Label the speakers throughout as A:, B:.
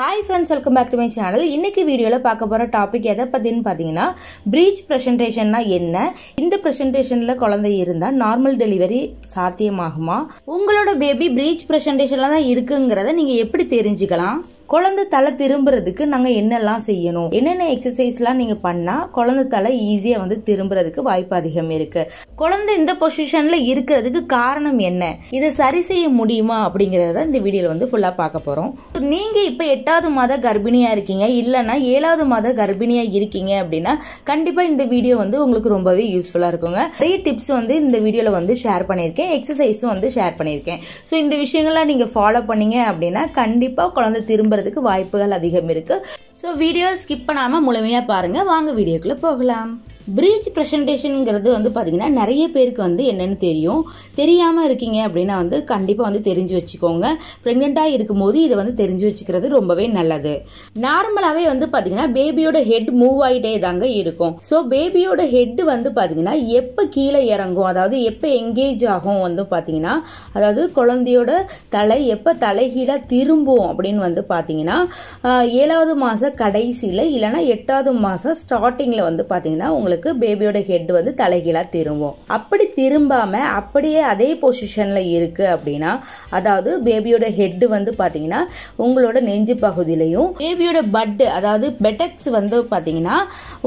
A: Hi friends, welcome back to my channel. இன்னைக்கு வீடியோல பார்க்க போற டாபிக் எதை பத்தின்னு பாத்தீங்கன்னா breech presentation-னா என்ன, இந்த presentationல குழந்தை இருந்தா நார்மல் டெலிவரி சாத்தியமாகுமா, உங்களோட பேபி breech presentation-ல தான் இருக்குங்கறதை நீங்க எப்படி தெரிஞ்சுக்கலாம், குழந்தை தலை திரும்புறதுக்கு நாங்க என்னெல்லாம் செய்யணும், என்னென்ன எக்ஸசைஸ்லாம் நீங்க பண்ணா குழந்தை தலை ஈஸியா வந்து திரும்புறதுக்கு வாய்ப்பு அதிகம் இருக்கு, குழந்தை இந்த பொசிஷன்ல இருக்கிறதுக்கு காரணம் என்ன, இதை சரி செய்ய முடியுமா அப்படிங்கறத இந்த வீடியோல வந்து ஃபுல்லா பார்க்க போறோம். நீங்க இப்ப 8வது மாத கர்ப்பிணியா இருக்கீங்க இல்லனா 7வது மாத கர்ப்பிணியா இருக்கீங்க அப்படின்னா கண்டிப்பா இந்த வீடியோ வந்து உங்களுக்கு ரொம்பவே யூஸ்ஃபுல்லா இருக்குங்க. நிறைய டிப்ஸ் வந்து இந்த வீடியோல வந்து ஷேர் பண்ணிருக்கேன், எக்ஸசைஸும் வந்து ஷேர் பண்ணிருக்கேன். சோ இந்த விஷயங்கள்லாம் நீங்க ஃபாலோ பண்ணீங்க அப்படின்னா கண்டிப்பா குழந்தை திரும்ப வாய்ப்புகள் அதிகம் இருக்கு. சோ வீடியோ ஸ்கிப் பண்ணாம முழுமையா பாருங்க. வாங்க வீடியோக்குள்ள போகலாம். பிரீச் பிரசன்டேஷன்ங்கிறது வந்து பாத்தீங்கன்னா நிறைய பேருக்கு வந்து என்னன்னு தெரியும், தெரியாம இருக்கீங்க அப்படின்னா வந்து கண்டிப்பா வந்து தெரிஞ்சு வச்சுக்கோங்க. பிரெக்னெண்டா இருக்கும்போது இதை வந்து தெரிஞ்சு வச்சுக்கிறது ரொம்பவே நல்லது. நார்மலாவே வந்து பாத்தீங்கன்னா பேபியோட ஹெட் மூவ் ஆயிட்டே தாங்க இருக்கும். ஸோ பேபியோட ஹெட் வந்து பாத்தீங்கன்னா எப்ப கீழே இறங்கும், அதாவது எப்ப எங்கேஜ் ஆகும் வந்து பாத்தீங்கன்னா, அதாவது குழந்தையோட தலை எப்ப தலைகீழா திரும்பும் அப்படின்னு வந்து பாத்தீங்கன்னா 7வது மாச கடைசியில இல்லைன்னா 8வது மாசம் ஸ்டார்டிங்ல வந்து பாத்தீங்கன்னா உங்களுக்கு பேபியோட ஹெட் வந்து தலைகீழா திரும்பும். அப்படி திரும்பாம அப்படியே அதே பொசிஷன்ல இருக்கு அப்படின்னா, அதாவது பேபியோட ஹெட் வந்து பாத்தீங்கன்னா உங்களோட நெஞ்சு பகுதியிலையும் பேபியோட பட் அதாவது பெட்டக்ஸ் வந்து பாத்தீங்கன்னா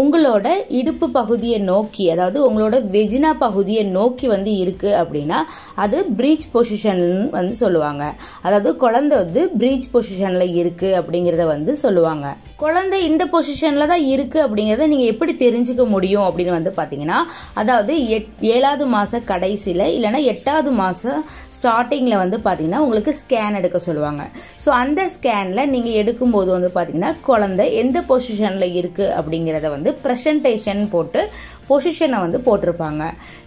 A: உங்களோட இடுப்பு பகுதியை நோக்கி, அதாவது உங்களோட வெஜினா பகுதியை நோக்கி வந்து இருக்கு அப்படின்னா அது பிரீச் பொசிஷன் வந்து சொல்லுவாங்க. அதாவது குழந்தை வந்து பிரீச் பொசிஷன்ல இருக்கு அப்படிங்கறத வந்து சொல்லுவாங்க. குழந்தை இந்த பொசிஷன்ல தான் இருக்கு அப்படிங்கறத நீங்க எப்படி தெரிஞ்சுக்க முடியும் அப்படின்னு வந்து பாத்தீங்கன்னா, அதாவது 7வது மாச கடைசியில இல்லைன்னா 8வது மாசம் ஸ்டார்டிங்ல வந்து பாத்தீங்கன்னா உங்களுக்கு ஸ்கேன் எடுக்க சொல்லுவாங்க. ஸோ அந்த ஸ்கேன்ல நீங்க எடுக்கும்போது வந்து பாத்தீங்கன்னா குழந்தை எந்த பொசிஷன்ல இருக்கு அப்படிங்கறத வந்து பிரசன்டேஷன் போட்டு பொசிஷனை வந்து போட்டிருப்பாங்க.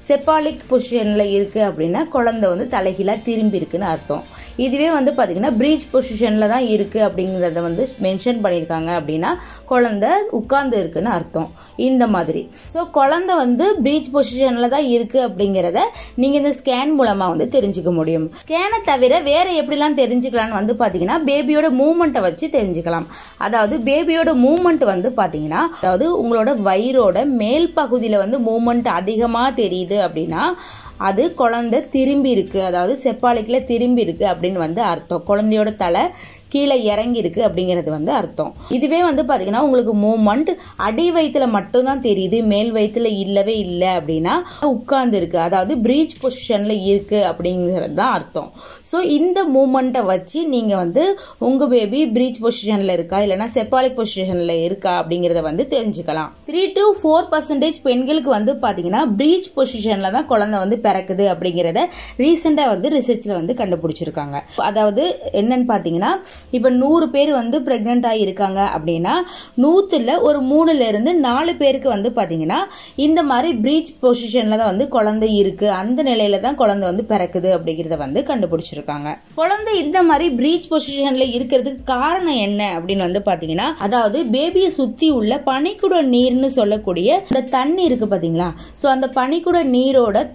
A: செப்பாலிக் பொசிஷன்ல இருக்கு அப்படின்னா குழந்தை வந்து தலைகீழா திரும்பி இருக்குன்னு அர்த்தம். இதுவே வந்து பாத்தீங்கன்னா பிரீச் பொசிஷன்ல தான் இருக்கு அப்படிங்கறத வந்து மென்ஷன் பண்ணியிருக்காங்க அப்படின்னா குழந்தை உட்கார்ந்து இருக்குன்னு அர்த்தம். இந்த மாதிரி ஸோ குழந்தை வந்து பிரீச் பொசிஷன்ல தான் இருக்கு அப்படிங்கறத நீங்க இந்த ஸ்கேன் மூலமா வந்து தெரிஞ்சுக்க முடியும். ஸ்கேனை தவிர வேற எப்படிலாம் தெரிஞ்சுக்கலாம்னு வந்து பாத்தீங்கன்னா பேபியோட மூவ்மெண்ட்டை வச்சு தெரிஞ்சுக்கலாம். அதாவது பேபியோட மூவ்மெண்ட் வந்து பாத்தீங்கன்னா, அதாவது உங்களோட வயிறோட மேல் பகுதியில வந்து மூவ்மெண்ட் அதிகமா தெரியுது அப்படின்னா அது குழந்தை திரும்பி இருக்கு, அதாவது செப்பாலிக்ல திரும்பி இருக்கு அப்படின்னு வந்து அர்த்தம். குழந்தையோட தலை கீழே இறங்கி இருக்கு அப்படிங்கிறது வந்து அர்த்தம். இதுவே வந்து பாத்தீங்கன்னா உங்களுக்கு மூவ்மெண்ட் அடி வயிற்றுல மட்டும்தான் தெரியுது, மேல் வயிற்றுல இல்லவே இல்லை அப்படின்னா உட்கார்ந்து இருக்கு, அதாவது பிரீச் பொசிஷன்ல இருக்கு அப்படிங்கிறது தான் அர்த்தம். ஸோ இந்த மூவ்மெண்ட்டை வச்சு நீங்க வந்து உங்க பேபி பிரீச் பொசிஷன்ல இருக்கா இல்லைன்னா செப்பாலிக் பொசிஷன்ல இருக்கா அப்படிங்கிறத வந்து தெரிஞ்சுக்கலாம். 3 to 4% பெண்களுக்கு வந்து பாத்தீங்கன்னா பிரீச் பொசிஷன்ல தான் குழந்தை வந்து பிறக்குது அப்படிங்கிறத ரீசெண்டா வந்து ரிசர்ச்ல வந்து கண்டுபிடிச்சிருக்காங்க. அதாவது என்னன்னு பாத்தீங்கன்னா, இப்ப 100 பேர் வந்து பிரெக்னென்ட் ஆகி இருக்காங்க அப்படின்னா 100ல ஒரு 3ல இருந்து 4 பேருக்கு வந்து பாத்தீங்கன்னா இந்த மாதிரி பிரீச் பொசிஷன்ல தான் வந்து குழந்தை இருக்கு, அந்த நிலையில தான் குழந்தை வந்து பிறக்குது அப்படிங்கறத வந்து கண்டுபிடிச்சிருக்காங்க. குழந்தை இந்த மாதிரி பிரீச் பொசிஷன்ல இருக்கிறதுக்கு காரணம் என்ன அப்படின்னு வந்து பாத்தீங்கன்னா, அதாவது பேபியை சுத்தி உள்ள பனிக்குட நீர்னு சொல்லக்கூடிய இந்த தண்ணி இருக்கு பாத்தீங்களா, சோ அந்த பனிக்குட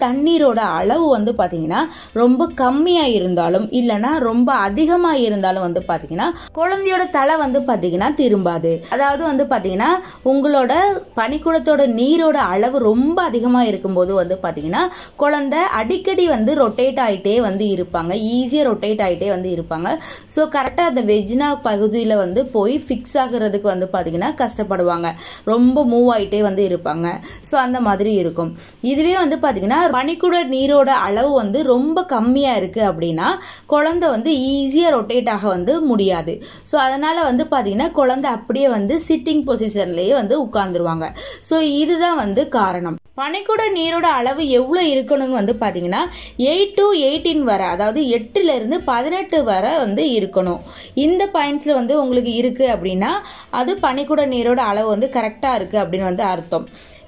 A: தண்ணீரோட அளவு வந்து பாத்தீங்கன்னா ரொம்ப கம்மியா இருந்தாலும் இல்லனா ரொம்ப அதிகமா இருந்தாலும் வந்து பாத்தீங்கன்னா குழந்தையோட தலை வந்து பாத்தீங்கன்னா திரும்பாது. அதாவது வந்து பாத்தீங்கன்னா உங்களோட பனிக்குடத்தோட நீரோட அளவு ரொம்ப அதிகமா இருக்கும்போது வந்து பாத்தீங்கன்னா குழந்தை அடிக்கடி வந்து ரொட்டேட் ஆயிட்டே வந்து இருப்பாங்க, ஈஸியா ரொட்டேட் ஆயிட்டே வந்து இருப்பாங்க. ஸோ கரெக்டா அந்த வெஜினா பகுதியில வந்து போய் ஃபிக்ஸ் ஆகுறதுக்கு வந்து பாத்தீங்கன்னா கஷ்டப்படுவாங்க, ரொம்ப மூவ் ஆயிட்டே வந்து இருப்பாங்க. ஸோ அந்த மாதிரி இருக்கும். இதுவே வந்து பாத்தீங்கன்னா பனிக்குட நீரோட அளவு வந்து ரொம்ப கம்மியா இருக்கு அப்படின்னா குழந்தை வந்து ஈஸியா ரொட்டேட் ஆக வந்து முடியாது. ஸோ அதனால வந்து பாத்தீங்கன்னா குழந்தை அப்படியே வந்து சிட்டிங் பொசிஷன்லயே வந்து உட்கார்ந்துருவாங்க. ஸோ இதுதான் வந்து காரணம். பனிக்குட நீரோட அளவு எவ்வளவு இருக்கணும்னு வந்து பாத்தீங்கன்னா 8 to 18 வரை, அதாவது 8ல இருந்து 18 வரை வந்து இருக்கணும். இந்த பாயிண்ட்ஸ்ல வந்து உங்களுக்கு இருக்கு அப்படின்னா அது பனிக்குட நீரோட அளவு வந்து கரெக்டா இருக்கு அப்படின்னு வந்து அர்த்தம்.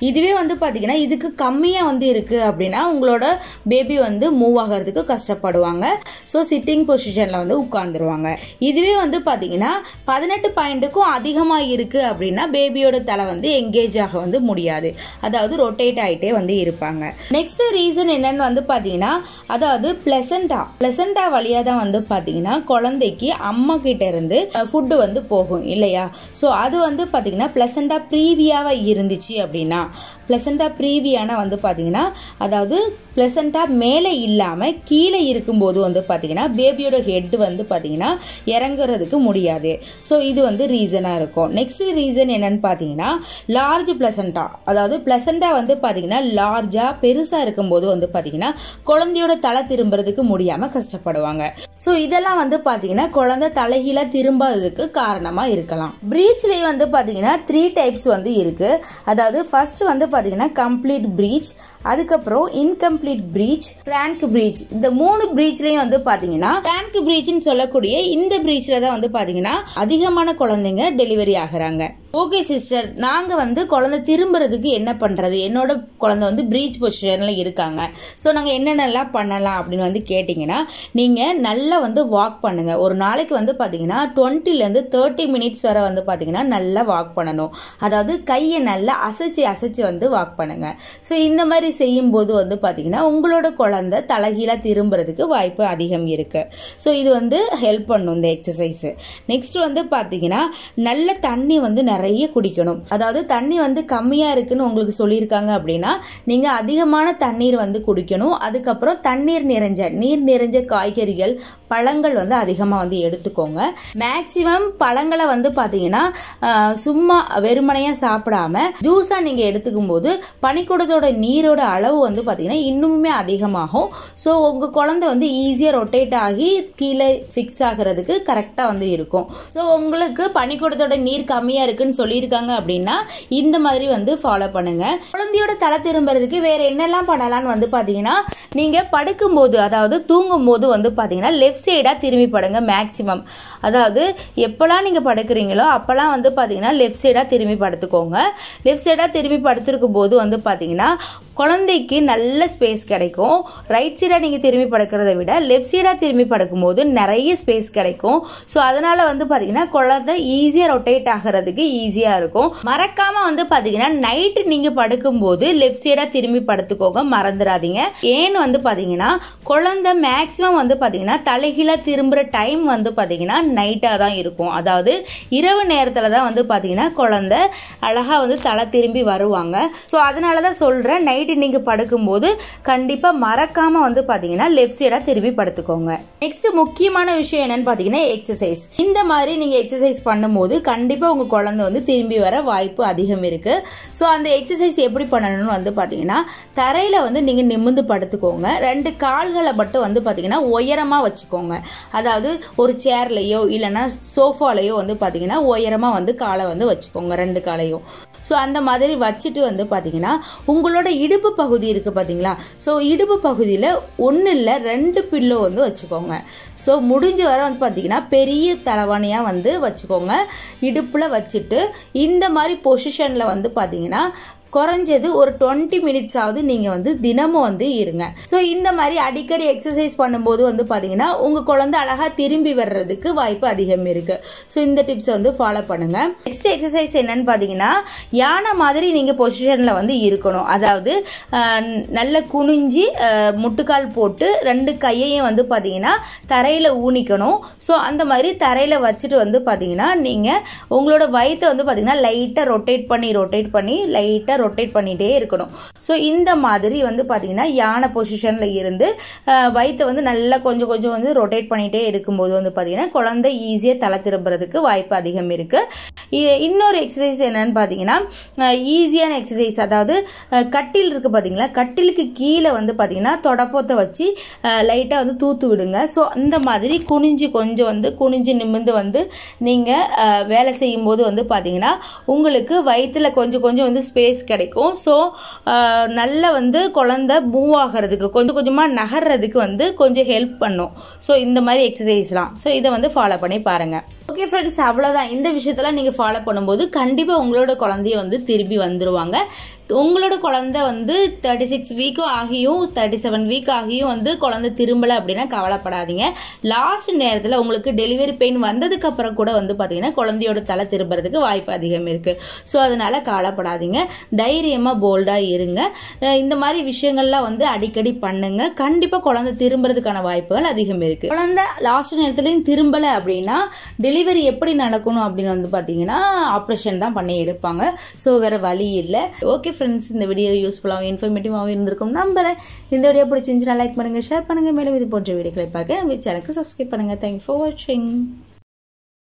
A: இதுவே வந்து பாத்தீங்கன்னா இதுக்கு கம்மியா வந்து இருக்கு அப்படின்னா உங்களோட பேபி வந்து மூவ் ஆகிறதுக்கு கஷ்டப்படுவாங்க. ஸோ சிட்டிங் பொசிஷன்ல வந்து உட்கார்ந்துருவாங்க. இதுவே வந்து பாத்தீங்கன்னா 18 பாயிண்ட்டுக்கும் அதிகமா இருக்கு அப்படின்னா பேபியோட தலை வந்து எங்கேஜ் ஆக வந்து முடியாது, அதாவது ரொட்டேட் ரொட்டேட் ஆகிட்டே வந்து இருப்பாங்க. நெக்ஸ்ட் ரீசன் என்னன்னு வந்து பார்த்தீங்கன்னா, அதாவது பிளசண்டா வழியாக தான் வந்து பார்த்தீங்கன்னா குழந்தைக்கு அம்மா கிட்ட இருந்து ஃபுட்டு வந்து போகும் இல்லையா. ஸோ அது வந்து பார்த்தீங்கன்னா பிளசண்டா ப்ரீவியாவா இருந்துச்சு அப்படின்னா, பிளசண்டா ப்ரீவியானா வந்து பார்த்தீங்கன்னா அதாவது பிளசண்டா மேலே இல்லாமல் கீழே இருக்கும்போது வந்து பார்த்தீங்கன்னா பேபியோட ஹெட் வந்து பார்த்தீங்கன்னா இறங்குறதுக்கு முடியாது. ஸோ இது வந்து ரீசனாக இருக்கும். நெக்ஸ்ட் ரீசன் என்னன்னு பார்த்தீங்கன்னா லார்ஜ் பிளசண்டா, அதாவது பிளசண்டா வந்து பார்த்தீங்கன்னா லார்ஜாக பெருசாக இருக்கும்போது வந்து பார்த்தீங்கன்னா குழந்தையோட தலை திரும்புறதுக்கு முடியாமல் கஷ்டப்படுவாங்க. ஸோ இதெல்லாம் வந்து பார்த்தீங்கன்னா குழந்தை தலைகீழ திரும்பாததுக்கு காரணமாக இருக்கலாம். பிரீச்லேயே வந்து பார்த்தீங்கன்னா 3 டைப்ஸ் வந்து இருக்கு. அதாவது ஃபர்ஸ்ட் வந்து பார்த்தீங்கன்னா கம்ப்ளீட் பிரீச், அதுக்கப்புறம் இன்கம்ப்ளீட் பிரீச், பிராங்க் பிரீச். இந்த 3 பிரீச்லயும் வந்து பாத்தீங்கன்னா பிராங்க் பிரீச்னு சொல்லக்கூடிய இந்த பிரீச்ல தான் வந்து பாத்தீங்கன்னா அதிகமான குழந்தைங்க டெலிவரி ஆகுறாங்க. ஓகே சிஸ்டர், நாங்க வந்து குழந்தை திரும்புறதுக்கு என்ன பண்றது, என்னோட குழந்தை வந்து பிரீச் பொசிஷன்ல இருக்காங்க, ஸோ நாங்க என்னென்னலாம் பண்ணலாம் அப்படின்னு வந்து கேட்டீங்கன்னா, நீங்க நல்லா வந்து வாக் பண்ணுங்க. ஒரு நாளைக்கு வந்து பாத்தீங்கன்னா 20 to 30 minutes வரை வந்து பாத்தீங்கன்னா நல்லா வாக் பண்ணணும். அதாவது கையை நல்லா அசைச்சு வந்து வாக் பண்ணுங்க. ஸோ இந்த மாதிரி செய்யும் போது வந்து பாத்தீங்கன்னா உங்களோட குழந்தை தலைகீழா திரும்புறதுக்கு வாய்ப்பு அதிகம் இருக்கு. ஸோ இது வந்து ஹெல்ப் பண்ணும் இந்த எக்ஸசைஸ். நெக்ஸ்ட் வந்து பாத்தீங்கன்னா நல்ல தண்ணி வந்து நிறைய குடிக்கணும். அதாவது தண்ணி வந்து கம்மியா இருக்குன்னு உங்களுக்கு சொல்லியிருக்காங்க அப்படின்னா நீங்க அதிகமான தண்ணீர் வந்து குடிக்கணும். அதுக்கப்புறம் நீர் நிறைஞ்ச காய்கறிகள், பழங்கள் வந்து அதிகமா வந்து எடுத்துக்கோங்க. மேக்சிமம் பழங்களை வந்து பாத்தீங்கன்னா சும்மா வெறுமனையா சாப்பிடாம ஜூஸா நீங்க எடுத்துக்கும் போது பனிக்கூடத்தோட நீரோட அளவு வந்து பாத்தீங்கன்னா இன்னுமே அதிகமாகும். ஸோ உங்க குழந்தை வந்து ஈஸியா ரொட்டேட் ஆகி கீழே ஃபிக்ஸ் ஆகிறதுக்கு கரெக்டா வந்து இருக்கும். ஸோ உங்களுக்கு பனிக்கூடத்தோட நீர் கம்மியா இருக்குன்னு சொல்லியிருக்காங்க அப்படின்னா இந்த மாதிரி வந்து ஃபாலோ பண்ணுங்க. குழந்தையோட தலை திரும்புறதுக்கு வேற என்னெல்லாம் பண்ணலாம்னு வந்து பாத்தீங்கன்னா, நீங்க படுக்கும் போது அதாவது தூங்கும் போது வந்து பாத்தீங்கன்னா லெஃப்ட் சைடா திரும்பி படுங்க. மேக்சிமம் அதாவது எப்பெல்லாம் நீங்க படுக்கிறீங்களோ அப்பெல்லாம் வந்து பாத்தீங்கன்னா லெஃப்ட் சைடா திரும்பி படுத்துக்கோங்க. லெஃப்ட் சைடா திரும்பி படுத்திருக்கும் போது வந்து பாத்தீங்கன்னா குழந்தைக்கு நல்ல ஸ்பேஸ் கிடைக்கும். ரைட் சைடா நீங்க திரும்பி படுக்கிறத விட லெஃப்ட் சைடா திரும்பி படுக்கும் போது நிறைய ஸ்பேஸ் கிடைக்கும். ஸோ அதனால வந்து பாத்தீங்கன்னா குழந்தை ஈஸியா ரொட்டேட் ஆகிறதுக்கு ஈஸியா இருக்கும். மறக்காம வந்து பாத்தீங்கன்னா நைட்டு நீங்க படுக்கும் போது லெஃப்ட் சைடா திரும்பி படுத்துக்கோங்க, மறந்துடாதீங்க. ஏன்னு வந்து பாத்தீங்கன்னா குழந்தை மேக்சிமம் வந்து பாத்தீங்கன்னா தலைகீழா திரும்புற டைம் வந்து பாத்தீங்கன்னா நைட்டா தான் இருக்கும். அதாவது இரவு நேரத்துல தான் வந்து பாத்தீங்கன்னா குழந்தை அழகா வந்து தலை திரும்பி வருவாங்க. ஸோ அதனாலதான் சொல்றேன், நைட்டு நீங்க படுக்கும் போது கண்டிப்பா மறக்காம வந்து பாத்தீங்கன்னா லெஃப்ட் சைடா திரும்பி படுத்துக்கோங்க. நெக்ஸ்ட் முக்கியமான விஷயம் என்னன்னு பாத்தீங்கன்னா எக்ஸசைஸ். இந்த மாதிரி நீங்க எக்ஸசைஸ் பண்ணும்போது கண்டிப்பா உங்க குழந்தை வந்து திரும்பி வர வாய்ப்பு அதிகம் இருக்கு. ஸோ அந்த எக்ஸசைஸ் எப்படி பண்ணணும்னு வந்து பாத்தீங்கன்னா தரையில வந்து நீங்க நிமிர்ந்து படுத்துக்கோங்க. 2 கால்களை மட்டும் வந்து பாத்தீங்கன்னா உயரமா வச்சுக்கோங்க. அதாவது ஒரு சேர்லயோ இல்லைன்னா சோஃபாலையோ வந்து பாத்தீங்கன்னா உயரமா வந்து காலை வந்து வச்சுக்கோங்க, 2 காலையும். ஸோ அந்த மாதிரி வச்சுட்டு வந்து பார்த்தீங்கன்னா உங்களோட இடுப்பு பகுதி இருக்குது பார்த்தீங்களா. ஸோ இடுப்பு பகுதியில் 1 இல்லை 2 பில்லோ வந்து வச்சுக்கோங்க. ஸோ முடிஞ்ச வரை வந்து பார்த்தீங்கன்னா பெரிய தலைவாணியாக வந்து வச்சுக்கோங்க. இடுப்பில் வச்சுட்டு இந்த மாதிரி பொசிஷனில் வந்து பார்த்தீங்கன்னா குறைஞ்சது ஒரு 20 minutes ஆகுது நீங்க வந்து தினமும் வந்து இருங்க. ஸோ இந்த மாதிரி அடிக்கடி எக்ஸசைஸ் பண்ணும்போது வந்து பாத்தீங்கன்னா உங்க குழந்தை அழகா திரும்பி வர்றதுக்கு வாய்ப்பு அதிகம் இருக்கு. ஸோ இந்த டிப்ஸ் வந்து ஃபாலோ பண்ணுங்க. நெக்ஸ்ட் எக்ஸசைஸ் என்னன்னு பாத்தீங்கன்னா யானை மாதிரி நீங்க பொசிஷன்ல வந்து இருக்கணும். அதாவது நல்ல குனிஞ்சி முட்டுக்கால் போட்டு 2 கையையும் வந்து பாத்தீங்கன்னா தரையில ஊனிக்கணும். ஸோ அந்த மாதிரி தரையில வச்சுட்டு வந்து பாத்தீங்கன்னா நீங்க உங்களோட வயிற்றை வந்து பாத்தீங்கன்னா லைட்டா ரொட்டேட் பண்ணி லைட்டா ரொட்டேட் பண்ணிட்டே இருக்கணும். ஸோ இந்த மாதிரி வந்து பாத்தீங்கன்னா யானை பொசிஷன்ல இருந்து வயிற்றை வந்து நல்லா கொஞ்சம் வந்து ரொட்டேட் பண்ணிட்டே இருக்கும்போது வந்து பாத்தீங்கன்னா குழந்தை ஈஸியா தலை திரும்புறதுக்கு வாய்ப்பு அதிகம் இருக்கு. இன்னொரு எக்ஸசைஸ் என்னன்னு பாத்தீங்கன்னா ஈஸியான எக்ஸசைஸ், அதாவது கட்டில் இருக்கு பாத்தீங்களா, கட்டிலுக்கு கீழே வந்து பாத்தீங்கன்னா தொடப்பத்தை வச்சு லைட்டா வந்து தூத்து விடுங்க. ஸோ அந்த மாதிரி குனிஞ்சு நிமிர்ந்து வந்து நீங்க வேலை செய்யும் போது வந்து பாத்தீங்கன்னா உங்களுக்கு வயிற்றுல கொஞ்சம் வந்து ஸ்பேஸ் கிடைக்கும். ஸோ நல்லா வந்து குழந்தை மூவ் ஆகிறதுக்கு கொஞ்சமாக நகர்றதுக்கு வந்து கொஞ்சம் ஹெல்ப் பண்ணும். ஸோ இந்த மாதிரி எக்ஸசைஸ்லாம் ஸோ இதை வந்து ஃபாலோ பண்ணி பாருங்க. ஓகே ஃப்ரெண்ட்ஸ், அவ்வளோதான். இந்த விஷயத்தெல்லாம் நீங்கள் ஃபாலோ பண்ணும்போது கண்டிப்பாக உங்களோட குழந்தைய வந்து திரும்பி வந்துடுவாங்க. உங்களோட குழந்தை வந்து 36 வீக்கும் ஆகியும் 37 வீக் ஆகியும் வந்து குழந்தை திரும்பலை அப்படின்னா கவலைப்படாதீங்க. லாஸ்ட் நேரத்தில் உங்களுக்கு டெலிவரி பெயின் வந்ததுக்கப்புறம் கூட வந்து பார்த்தீங்கன்னா குழந்தையோட தலை திரும்புறதுக்கு வாய்ப்பு அதிகம் இருக்குது. ஸோ அதனால் கவலைப்படாதீங்க, தைரியமாக போல்டாக இருங்க. இந்த மாதிரி விஷயங்கள்லாம் வந்து அடிக்கடி பண்ணுங்க. கண்டிப்பாக குழந்தை திரும்புறதுக்கான வாய்ப்புகள் அதிகம் இருக்குது. குழந்தை லாஸ்ட் நேரத்துலையும் திரும்பலை அப்படின்னா டெலிவரி எப்படி நடக்கணும் அப்படின்னு வந்து பார்த்தீங்கன்னா ஆப்ரேஷன் தான் பண்ணி எடுப்பாங்க. ஸோ வேறு வழி இல்லை. ஓகே ஃப்ரெண்ட்ஸ், இந்த வீடியோ யூஸ்ஃபுல்லாகவும் இன்ஃபர்மேட்டிவாகவும் இருந்திருக்கும் நம்புறேன். இந்த வீடியோ பிடிச்சிருந்துச்சுன்னா லைக் பண்ணுங்கள், ஷேர் பண்ணுங்கள். மேலும் இது போன்ற வீடியோக்களை பார்க்க நம்ம சேனலுக்கு சப்ஸ்கிரைப் பண்ணுங்கள். தேங்க்யூ ஃபார் வாட்சிங்.